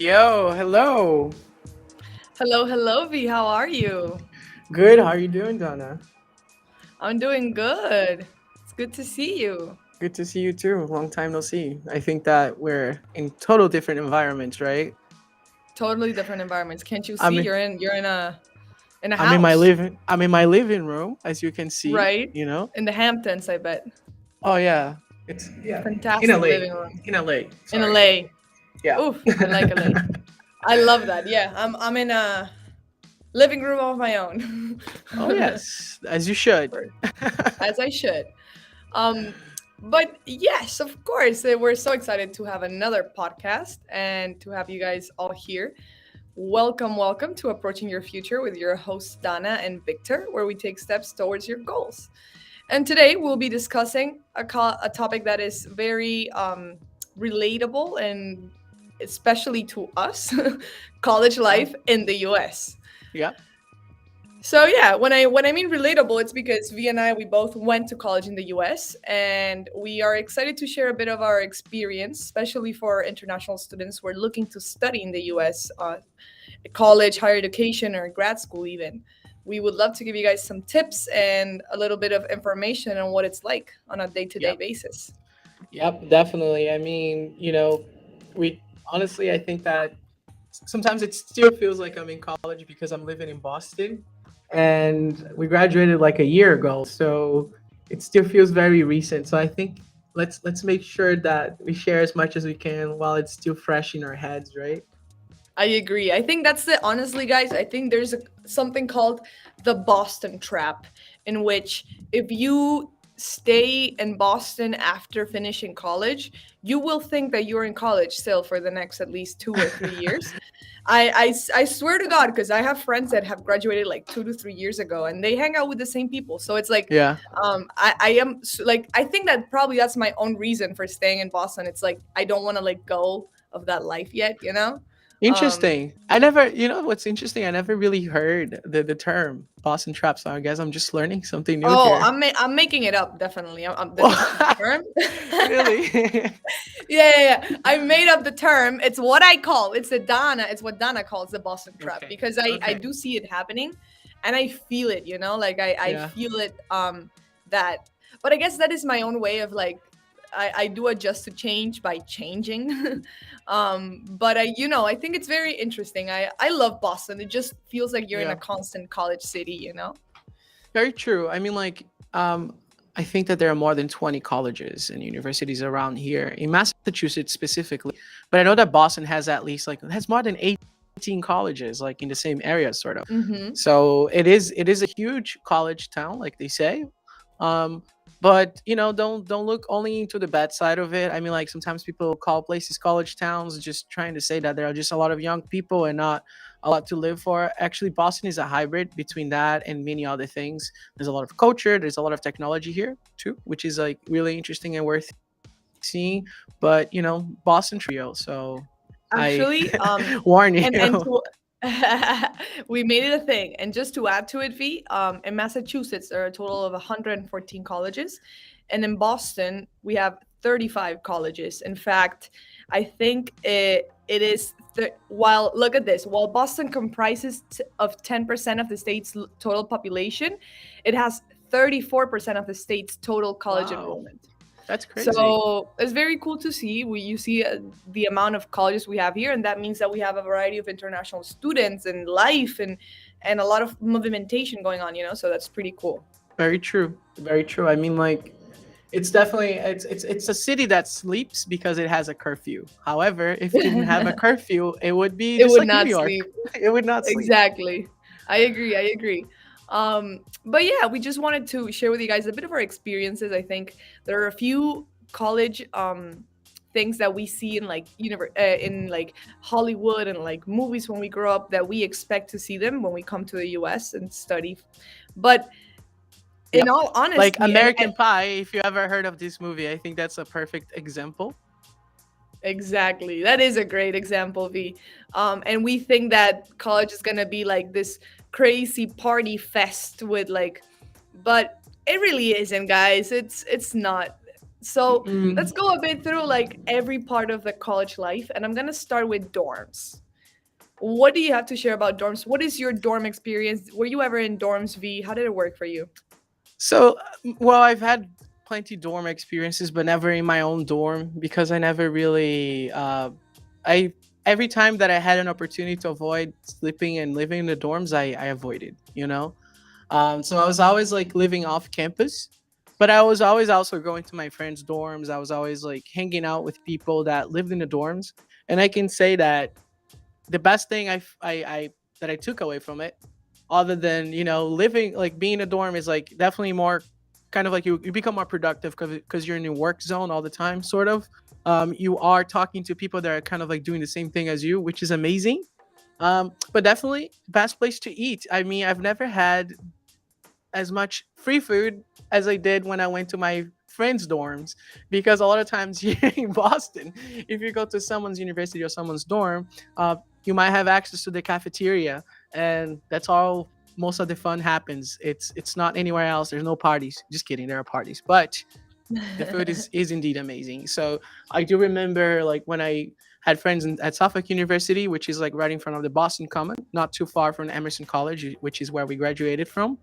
Yo, hello. Hello, hello, V. How are you? Good. How are you doing, Donna? I'm doing good. It's good to see you. Good to see you too. Long time no see. I think that we're in total different environments, right? Totally different environments. Can't you I'm see? in, You're in a house, I'm in my living room, as you can see. right? In the Hamptons, I bet. Oh yeah, it's yeah in Fantastic LA. living room In LA. in Sorry. LA. Yeah. Oof, I like LA. I love that. Yeah, I'm in a living room of my own. Oh yes, as you should. For- as I should. Um, but yes, of course, we're so excited to have another podcast and to have you guys all here. Welcome, welcome to Approaching Your Future with your hosts, Dana and Victor, where we take steps towards your goals. And today we'll be discussing a topic that is very relatable and especially to us college Yeah. life in the US. Yeah. So yeah, when I mean relatable, it's because V and I we both went to college in the U.S. and we are excited to share a bit of our experience, especially for international students who are looking to study in the U.S. College, higher education, or grad school even. We would love to give you guys some tips and a little bit of information on what it's like on a day-to-day Yep. basis. Yep. Definitely. I mean, we honestly, I think that sometimes it still feels like I'm in college because I'm living in Boston and we graduated like a year ago. So it still feels very recent. So I think let's make sure that we share as much as we can while it's still fresh in our heads, right? I agree. I think that's the honestly, guys. I think there's something called the Boston trap, in which if you stay in Boston after finishing college, you will think that you're in college still for the next at least 2 or 3 years. I swear to God, because I have friends that have graduated like 2 to 3 years ago, and they hang out with the same people. So it's like, Yeah. I am like I think that probably that's my own reason for staying in Boston. It's like I don't want to let go of that life yet, you know. Um, Interesting. I never, what's interesting? I never really heard the term Boston Trap. So I guess I'm just learning something new oh, here. I'm making it up definitely. The term. Really? I made up the term. It's what I call. It's the Dana. It's what Dana calls the Boston trap Okay. because I Okay. do see it happening, and I feel it. You know, like I Yeah. feel it. That. But I guess that is my own way of like. I do adjust to change by changing. But I think it's very interesting. I love Boston. It just feels like you're in a Yeah. constant college city, you know? Very true. I mean, like, I think that there are more than 20 colleges and universities around here in Massachusetts specifically. But I know that Boston has at least has more than 18 colleges like in the same area, sort of. Mm-hmm. So it is a huge college town, like they say. Um, but don't look only into the bad side of it. I mean, like sometimes people call places college towns, just trying to say that there are just a lot of young people and not a lot to live for. Actually, Boston is a hybrid between that and many other things. There's a lot of culture, there's a lot of technology here too, which is like really interesting and worth seeing. But Boston trio. So I Actually, warn you. and to we made it a thing. And just to add to it, V, in Massachusetts there are a total of 114 colleges, and in Boston we have 35 colleges. In fact, I think while look at this, while Boston comprises of 10% of the state's total population, it has 34% of the state's total college Wow, enrollment. that's crazy. So it's very cool to see. You see the amount of colleges we have here, and that means that we have a variety of international students and life and a lot of movimentation going on. So that's pretty cool. Very true. Very true. I mean, like, it's definitely it's a city that sleeps because it has a curfew. However, if it didn't have a It curfew, it would be just would like New not York. sleep. It would not sleep. Exactly. I agree. I agree. But yeah, we just wanted to share with you guys a bit of our experiences. I think there are a few college things that we see in like in like Hollywood and like movies when we grow up that we expect to see them when we come to the US and study. But in Yep. all Like honesty, and American Pie, if you ever heard of this movie, I think that's a perfect example. exactly. That is a great example, V. And we think that college is gonna be like this crazy party fest with like, but it really isn't, guys. It's not. So let's Mm. go a bit through like every part of the college life, and I'm gonna start with dorms. What do you have to share about dorms? What is your dorm experience? Were you ever in dorms, V? How did it work for you? So, well, I've had plenty dorm experiences, but never in my own dorm because I never really. I Every time that I had an opportunity to avoid sleeping and living in the dorms, I avoided. So I was always like living off campus, but I was always also going to my friends' dorms. I was always like hanging out with people that lived in the dorms, and I can say that the best thing I that I took away from it, other than living like being in a dorm, is like definitely more kind of like you become more productive because you're in your work zone all the time, sort of. You are talking to people that are kind of like doing the same thing as you, which is amazing. But definitely best place to eat. I mean, I've never had as much free food as I did when I went to my friends' dorms, because a lot of times here in Boston, if you go to someone's university or someone's dorm, you might have access to the cafeteria, and that's all most of the fun happens. It's not anywhere else. There's no parties. Just kidding, there are parties, but the food is indeed amazing. So I do remember like when I had friends at Suffolk University, which is like right in front of the Boston Common, not too far from Emerson College, which is where we graduated from.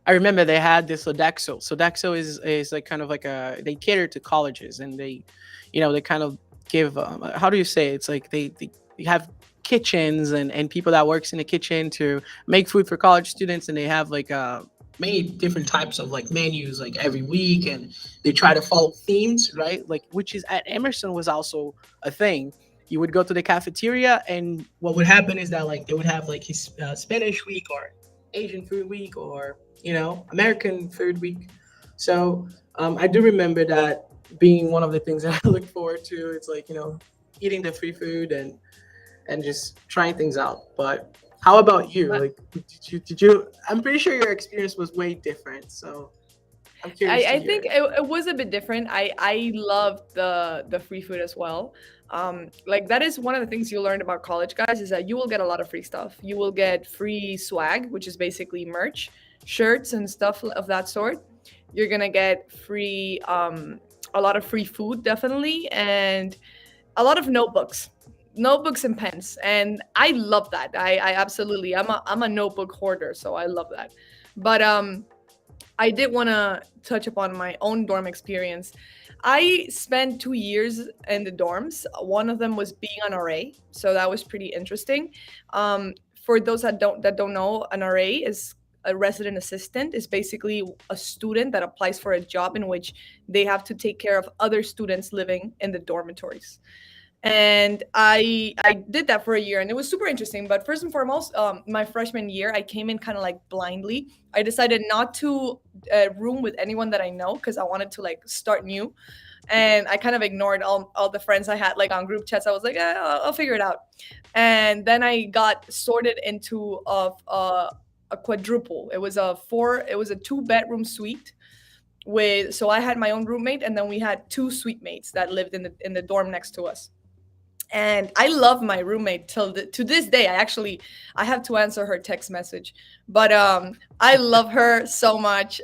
I remember they had this Sodexo. Sodexo is like kind of like they cater to colleges, and they kind of give how do you say it? It's like they have kitchens and people that works in the kitchen to make food for college students, and they have like many different types of like menus like every week, and they try to follow themes, right? Like which is at Emerson was also a thing. You would go to the cafeteria, and what would happen is that like they would have like his Spanish week or Asian food week or American food week. So I do remember that being one of the things that I look forward to. It's like eating the free food and just trying things out. But how about you? Like, did you? I'm pretty sure your experience was way different. So I'm curious to I hear think it. it was a bit different. I loved the free food as well. Like that is one of the things you learn about college, guys, is that you will get a lot of free stuff. You will get free swag, which is basically merch, shirts and stuff of that sort. You're gonna get free a lot of free food, definitely, and a lot of notebooks and pens, and I love that. I absolutely, I'm a notebook hoarder, so I love that. But I did want to touch upon my own dorm experience. I spent 2 years in the dorms. One of them was being an RA, so that was pretty interesting. For those that don't know, an RA is a resident assistant. Is basically a student that applies for a job in which they have to take care of other students living in the dormitories. And I did that for a year, and it was super interesting. But first and foremost, my freshman year, I came in kind of like blindly. I decided not to room with anyone that I know because I wanted to like start new, and I kind of ignored all the friends I had like on group chats. I was like, I'll figure it out. And then I got sorted into a quadruple. It was a 2 bedroom suite with, so I had my own roommate, and then we had two suite mates that lived in the dorm next to us. And I love my roommate to this day. I have to answer her text message, but I love her so much.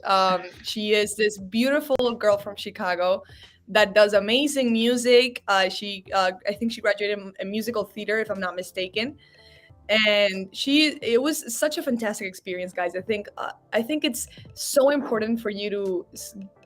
She is this beautiful girl from Chicago that does amazing music. She I think she graduated in musical theater, if I'm not mistaken. And it was such a fantastic experience, guys. I think it's so important for you to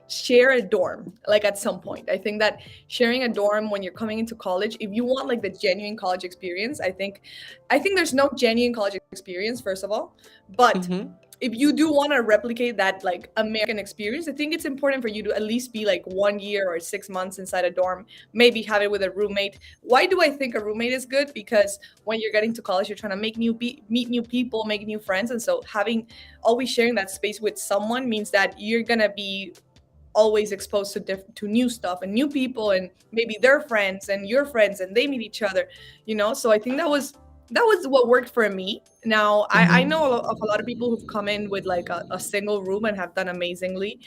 share a dorm like at some point. I think that sharing a dorm when you're coming into college, if you want like the genuine college experience, I think there's no genuine college experience, first of all. But Mm-hmm. if you do want to replicate that like American experience, I think it's important for you to at least be like 1 year or 6 months inside a dorm, maybe have it with a roommate. Why do I think a roommate is good? Because when you're getting to college, you're trying to meet new people, make new friends. And so having always sharing that space with someone means that you're going to be always exposed to new stuff and new people, and maybe their friends and your friends, and they meet each other, so I think that was what worked for me. Now I Mm-hmm. know of a lot of people who've come in with like a single room and have done amazingly.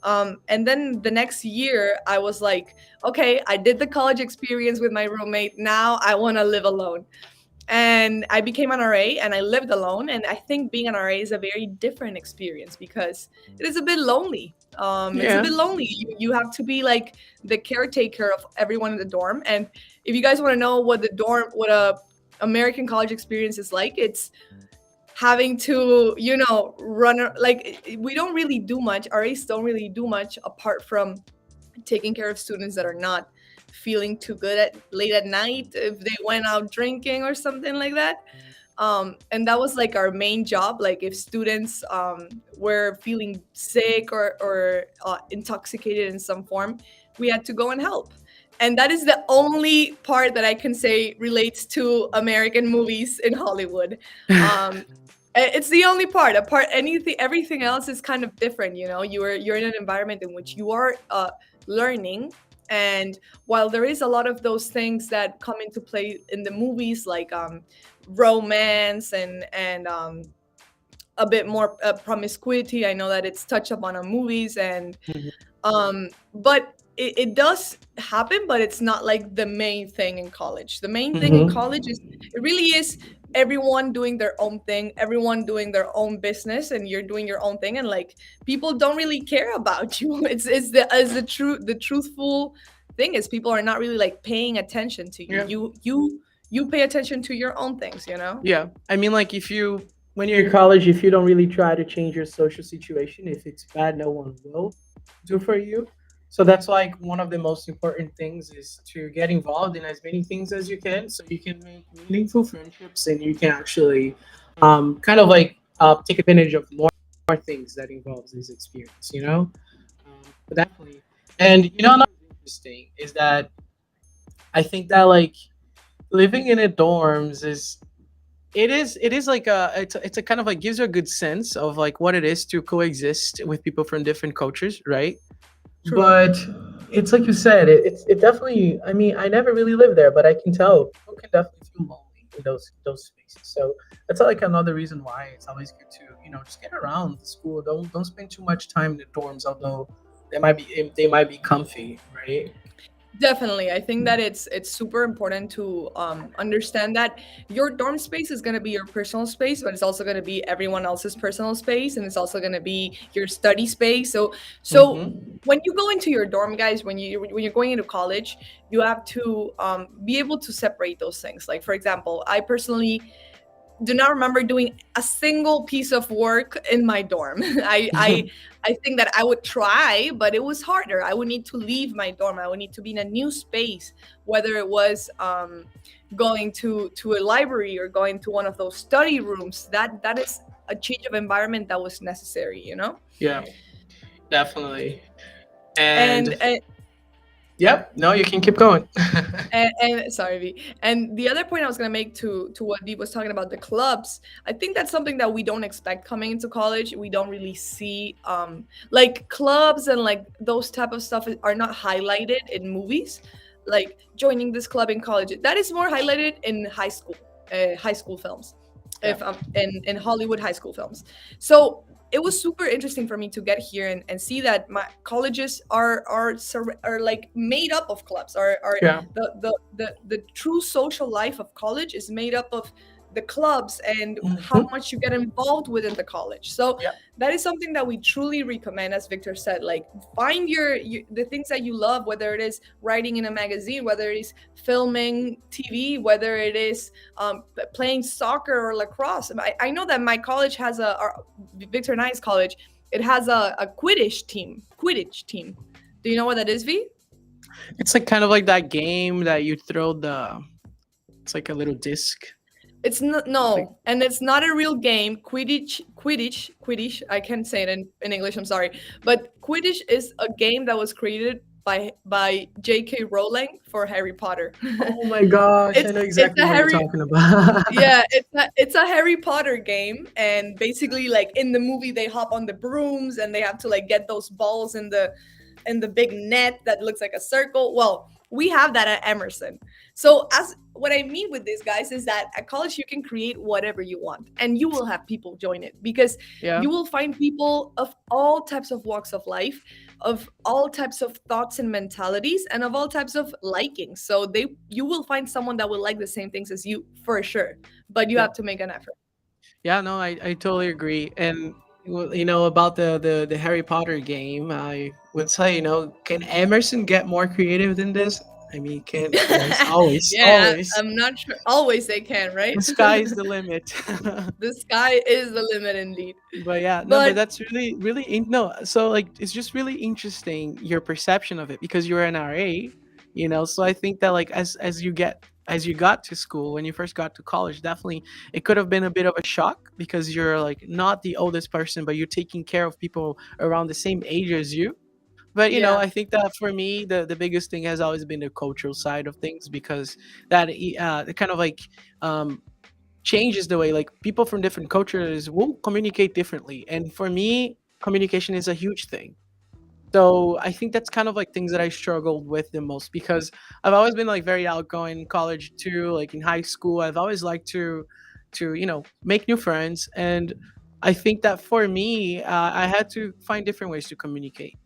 And then the next year I was like, okay, I did the college experience with my roommate, now I want to live alone. and I became an RA and I lived alone. And I think being an RA is a very different experience because it is a bit lonely. It's a Yeah. bit lonely. You have to be like the caretaker of everyone in the dorm. And if you guys want to know what a American college experience is like, it's having to, we don't really do much. RAs don't really do much apart from taking care of students that are not feeling too good at late at night if they went out drinking or something like that. And that was like our main job. Like if students were feeling sick or intoxicated in some form, we had to go and help. And that is the only part that I can say relates to American movies in Hollywood. um, it's the only part. Apart anything, everything else is kind of different. You're in an environment in which you are learning. And while there is a lot of those things that come into play in the movies, like romance and a bit more promiscuity, I know that it's touched upon on movies, and Mhm. but it does happen, but it's not like the main thing in college. The main thing in Mhm. college is, it really is everyone doing their own thing, everyone doing their own business, and you're doing your own thing, and like people don't really care about you. The truthful thing is, people are not really like paying attention to you. Yeah. You pay attention to your own things. Yeah. I mean, like, if you, when you're in college, if you don't really try to change your social situation, if it's bad, no one will do for you. So that's like one of the most important things is to get involved in as many things as you can, so you can make meaningful friendships and you can actually kind of like take advantage of more things that involves this experience, you know? But definitely. And you know, another thing interesting is that I think that like living in a dorms is it is like it's a kind of like gives you a good sense of like what it is to coexist with people from different cultures, right? True. But it's like you said, it definitely. I mean, I never really lived there, but I can tell people can definitely feel lonely in those spaces. So that's like another reason why it's always good to just get around the school. Don't spend too much time in the dorms, although they might be comfy, right? Definitely. I think that it's super important to understand that your dorm space is going to be your personal space, but it's also going to be everyone else's personal space, and it's also going to be your study space. So Mm-hmm. when you go into your dorm, guys, when you're going into college, you have to be able to separate those things. Like for example, I personally do not remember doing a single piece of work in my dorm. I think that I would try, but it was harder. I would need to leave my dorm. I would need to be in a new space, whether it was going to a library or going to one of those study rooms. That is a change of environment that was necessary. Yeah, definitely. And And yep, no, you can keep going. and sorry, V. And the other point I was gonna make to what V was talking about, the clubs, I think that's something that we don't expect coming into college. We don't really see like clubs and like those type of stuff are not highlighted in movies. Like joining this club in college, that is more highlighted in high school films, Yeah. if in Hollywood high school films. So it was super interesting for me to get here and see that my colleges are like made up of clubs. Are Yeah. the true social life of college is made up of the clubs and how Hmm. much you get involved within the college. So Yeah. that is something that we truly recommend. As Victor said, like find the things that you love, whether it is writing in a magazine, whether it is filming TV, whether it is playing soccer or lacrosse. I know that my college has Victor and I's college, it has a Quidditch team. Do you know what that is, V? It's like kind of like that game that you throw the. It's like a little disc. It's not, Like. no, and it's not a real game. Quidditch. I can't say it in English. I'm sorry, but Quidditch is a game that was created by J.K. Rowling for Harry Potter. Oh my gosh, I know It's exactly a what you're Harry talking about. Yeah, it's a Harry Potter game, and basically, like in the movie, they hop on the brooms and they have to like get those balls in the big net that looks like a circle. Well, We have that at Emerson. So as what I mean with this, guys, is that at college you can create whatever you want, and you will have people join it because Yeah. you will find people of all types of walks of life, of all types of thoughts and mentalities, and of all types of likings. So you will find someone that will like the same things as you for sure, but you Yeah. have to make an effort. Yeah, no, I totally agree. And about the Harry Potter game, I would say, can Emerson get more creative than this? I mean, can yes, always, Yeah, always. I'm not sure. Always they can, right? The sky is the limit. The sky is the limit indeed. But yeah, no, but But that's really, really, no. So like, it's just really interesting your perception of it because you're an RA, So I think that like as you got to school when you first got to college, definitely it could have been a bit of a shock because you're like not the oldest person, but you're taking care of people around the same age as you. But yeah, I think that for me, the biggest thing has always been the cultural side of things because it kind of like um changes the way like people from different cultures will communicate differently. And for me, communication is a huge thing. So I think that's kind of like things that I struggled with the most because I've always been like very outgoing in college too, like in high school. I've always liked to make new friends. And I think that for me, I had to find different ways to communicate.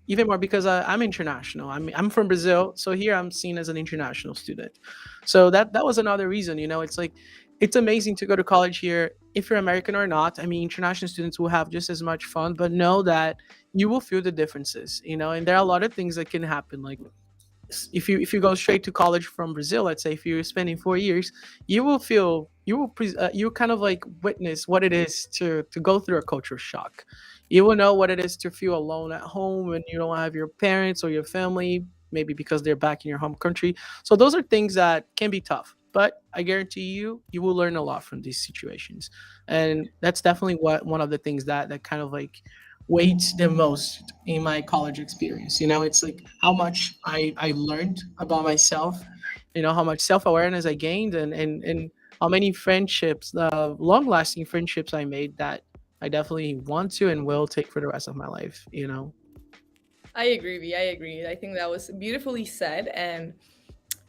Even more because I'm international. I'm from Brazil, so here I'm seen as an international student. So that was another reason. It's like it's amazing to go to college here, if you're American or not. I mean, international students will have just as much fun, but know that you will feel the differences. And there are a lot of things that can happen. Like if you go straight to college from Brazil, let's say if you're spending 4 years, you kind of like witness what it is to go through a culture shock. You will know what it is to feel alone at home when you don't have your parents or your family, maybe because they're back in your home country. So those are things that can be tough, but I guarantee you will learn a lot from these situations. And that's definitely what one of the things that kind of like weights the most in my college experience. It's like how much I learned about myself, how much self-awareness I gained, and how many friendships, long lasting friendships I made that I definitely want to and will take for the rest of my life. I agree, V. I agree. I think that was beautifully said,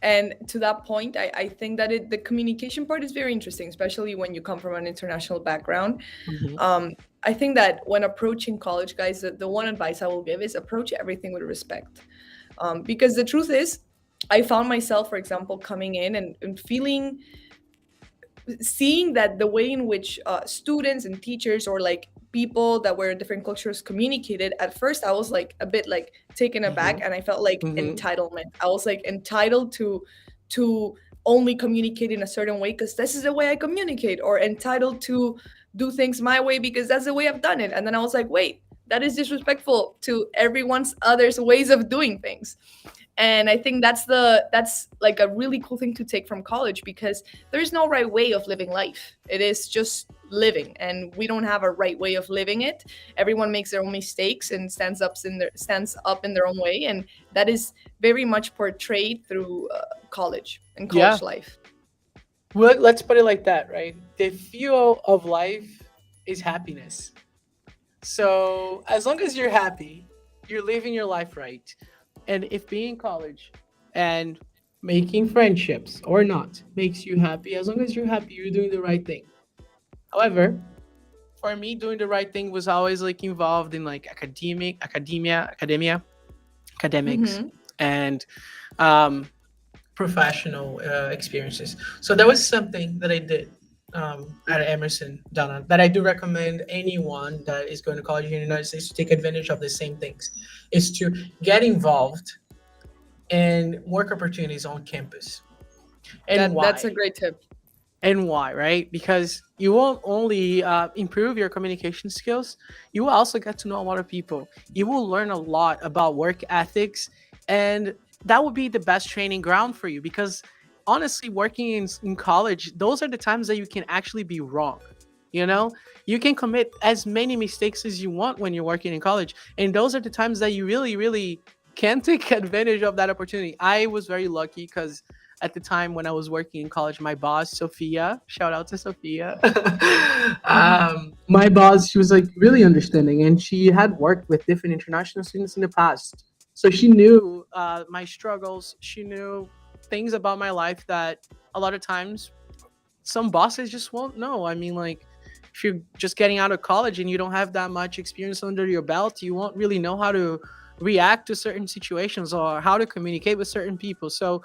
and to that point, I think that the communication part is very interesting, especially when you come from an international background. Hmm. Um, I think that when approaching college, guys, the one advice I will give is approach everything with respect. Because the truth is, I found myself, for example, coming in and feeling, seeing that the way in which students and teachers or like people that were in different cultures communicated, at first I was like a bit like taken aback, Hmm. and I felt like Hmm. entitlement. I was like entitled to only communicate in a certain way because this is the way I communicate, or entitled to do things my way because that's the way I've done it. And then I was like, wait, that is disrespectful to everyone's others ways of doing things. And I think that's like a really cool thing to take from college, because there is no right way of living life. It is just living, and we don't have a right way of living it. Everyone makes their own mistakes and stands up in their own way, and that is very much portrayed through college and Yeah. college life. Well, let's put it like that, right? The fuel of life is happiness. So as long as you're happy, you're living your life right. And if being in college and making friendships or not makes you happy, as long as you're happy, you're doing the right thing. However, for me, doing the right thing was always like involved in like academics, Hmm. and um, professional experiences. So that was something that I did at Emerson Donna that I do recommend anyone that is going to college in the United States to take advantage of the same things, is to get involved in work opportunities on campus. And That's why? a great tip. And why, right? Because you won't only improve your communication skills, you will also get to know a lot of people. You will learn a lot about work ethics, and that would be the best training ground for you because honestly, working in college, those are the times that you can actually be wrong. You know, you can commit as many mistakes as you want when you're working in college, and those are the times that you really, really can take advantage of that opportunity. I was very lucky because at the time when I was working in college, my boss, Sophia, shout out to Sophia. My boss, she was like really understanding and she had worked with different international students in the past. So she knew my struggles. She knew things about my life that a lot of times some bosses just won't know. I mean, like, if you're just getting out of college and you don't have that much experience under your belt, you won't really know how to react to certain situations or how to communicate with certain people. So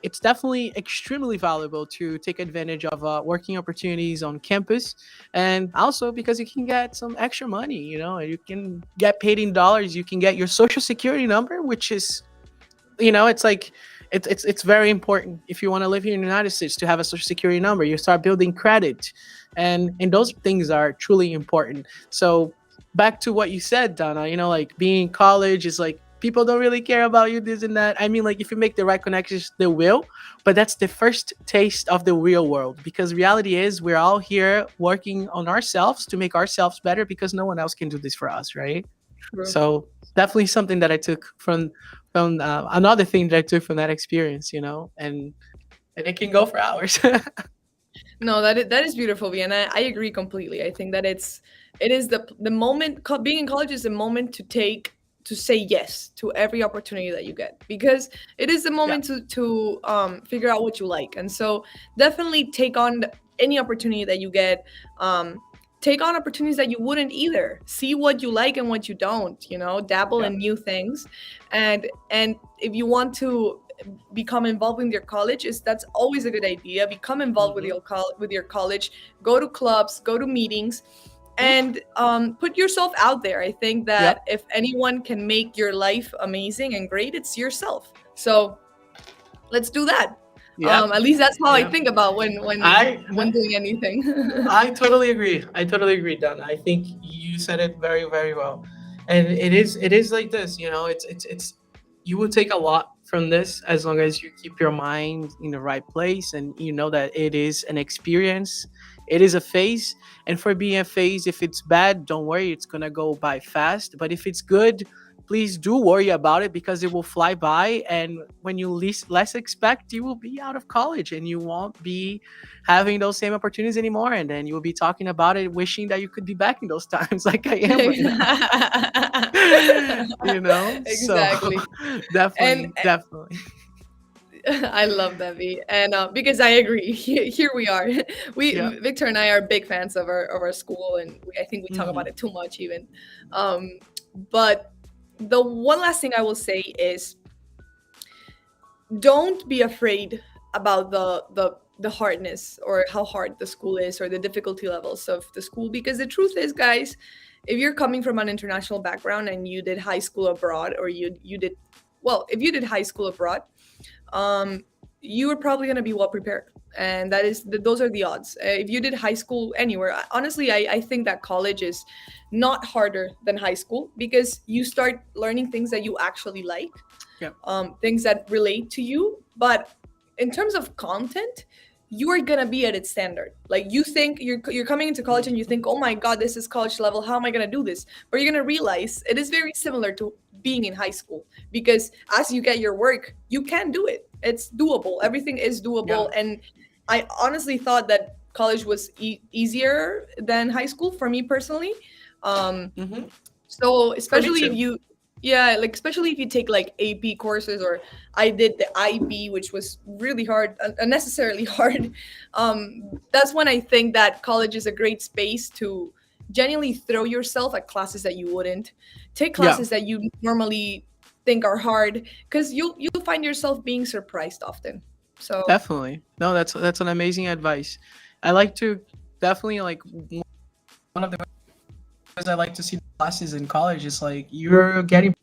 it's definitely extremely valuable to take advantage of working opportunities on campus, and also because you can get some extra money. You can get paid in dollars. You can get your social security number, which is, it's like, it's very important if you want to live here in the United States to have a social security number. You start building credit, and those things are truly important. So back to what you said, Donna, like being in college is like people don't really care about you, this and that. I mean, like, if you make the right connections, they will, but that's the first taste of the real world, because reality is we're all here working on ourselves to make ourselves better, because no one else can do this for us, right? True. So definitely something that I took from another thing that I took from that experience, and it can go for hours. No, that is beautiful, Vienna. I agree completely. I think that it is the moment being in college is the moment to say yes to every opportunity that you get, because it is the Yeah, moment to figure out what you like. And so definitely take on any opportunity that you get. Take on opportunities that you wouldn't either. See what you like and what you don't, dabble yeah. in new things. And if you want to become involved in your college, is that's always a good idea. Become involved with Hmm. with your college. Go to clubs, go to meetings, and put yourself out there. I think that Yep. if anyone can make your life amazing and great, it's yourself. So let's do that. Yep. At least that's how I Yep. think about when I doing anything. I totally agree. I totally agree, Donna. I think you said it very, very well. And it is like this, it's you will take a lot from this as long as you keep your mind in the right place, and you know that it is an experience. It is a phase. And for being a phase, if it's bad, don't worry, it's gonna go by fast. But if it's good, please do worry about it, because it will fly by, and when you least less expect, you will be out of college and you won't be having those same opportunities anymore, and then you will be talking about it, wishing that you could be back in those times like I am right now. So Exactly. And definitely, definitely. I love that, V. And because I agree, here we are. Yeah. Victor and I are big fans of our school, and I think we talk about Hmm. it too much even. Um, but the one last thing I will say is, don't be afraid about the hardness or how hard the school is or the difficulty levels of the school, because the truth is, guys, if you're coming from an international background and you did high school abroad, or you did, well, if you did high school abroad, um, you are probably going to be well prepared. And those are the odds. If you did high school anywhere, honestly, I think that college is not harder than high school, because you start learning things that you actually like, Yeah. things that relate to you. But in terms of content, you are gonna be at its standard. Like, you think you're coming into college and you Mhm. think, oh my god, this is college level. How am I gonna do this? But you're gonna realize it is very similar to being in high school, because as you get your work, you can do it. It's doable. Everything is Yeah. doable. And I honestly thought that college was easier than high school for me personally. Um, Hmm. so For me especially if too. you, yeah, like especially if you take like AP courses, or I did the IB, which was really hard, unnecessarily hard. That's when I think that college is a great space to genuinely throw yourself at classes that you wouldn't take, Yeah. classes that you normally think are hard, because you'll find yourself being surprised often. So Definitely. No, that's an amazing advice. I like to definitely, like, one of the ways I like to see classes in college is like you're getting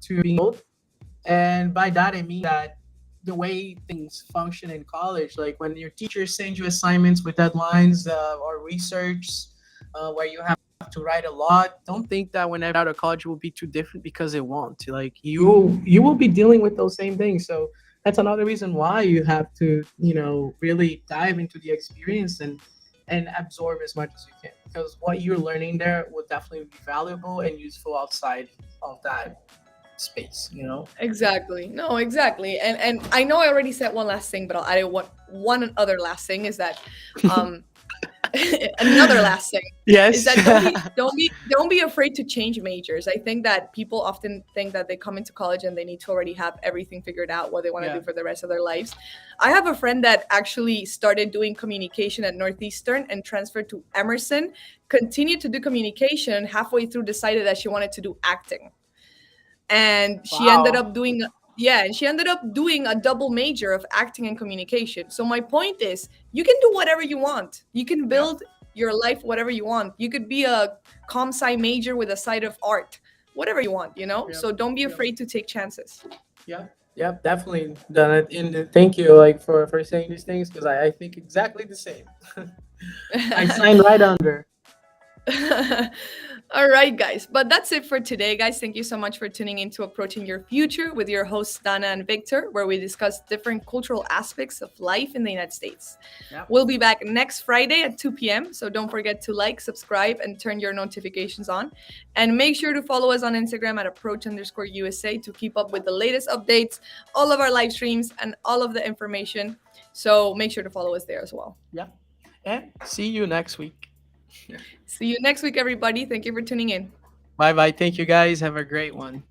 to being old. And by that, I mean that the way things function in college, like when your teachers send you assignments with deadlines, or research, where you have to write a lot, don't think that whenever out of college it will be too different, because it won't. Like, you will be dealing with those same things. So that's another reason why you have to, really dive into the experience and absorb as much as you can, because what you're learning there will definitely be valuable and useful outside of that space. exactly. No, exactly. And I know I already said one last thing, but I'll add one other last thing, is that um another last thing is Yes. that don't be afraid to change majors. I think that people often think that they come into college and they need to already have everything figured out what they want to Yeah. do for the rest of their lives. I have a friend that actually started doing communication at Northeastern and transferred to Emerson, continued to do communication, and halfway through decided that she wanted to do acting. And she ended Wow. up doing, yeah, and she ended up doing a double major of acting and communication. So my point is, you can do whatever you want. You can Yeah. build your life whatever you want. You could be a comp sci major with a side of art, whatever you want, you know. Yep. So don't be Yep. afraid to take chances. Yeah. Yep. Definitely done it. And thank you, like, for saying these things, because I think exactly the same. I signed right under. All right, guys. But that's it for today, guys. Thank you so much for tuning in to Approaching Your Future with your hosts, Dana and Victor, where we discuss different cultural aspects of life in the United States. Yep. We'll be back next Friday at 2 p.m. So don't forget to like, subscribe, and turn your notifications on. And make sure to follow us on Instagram at approach_USA to keep up with the latest updates, all of our live streams, and all of the information. So make sure to follow us there as well. Yep. And see you next week. See you next week, everybody. Thank you for tuning in. Bye bye. Thank you guys. Have a great one.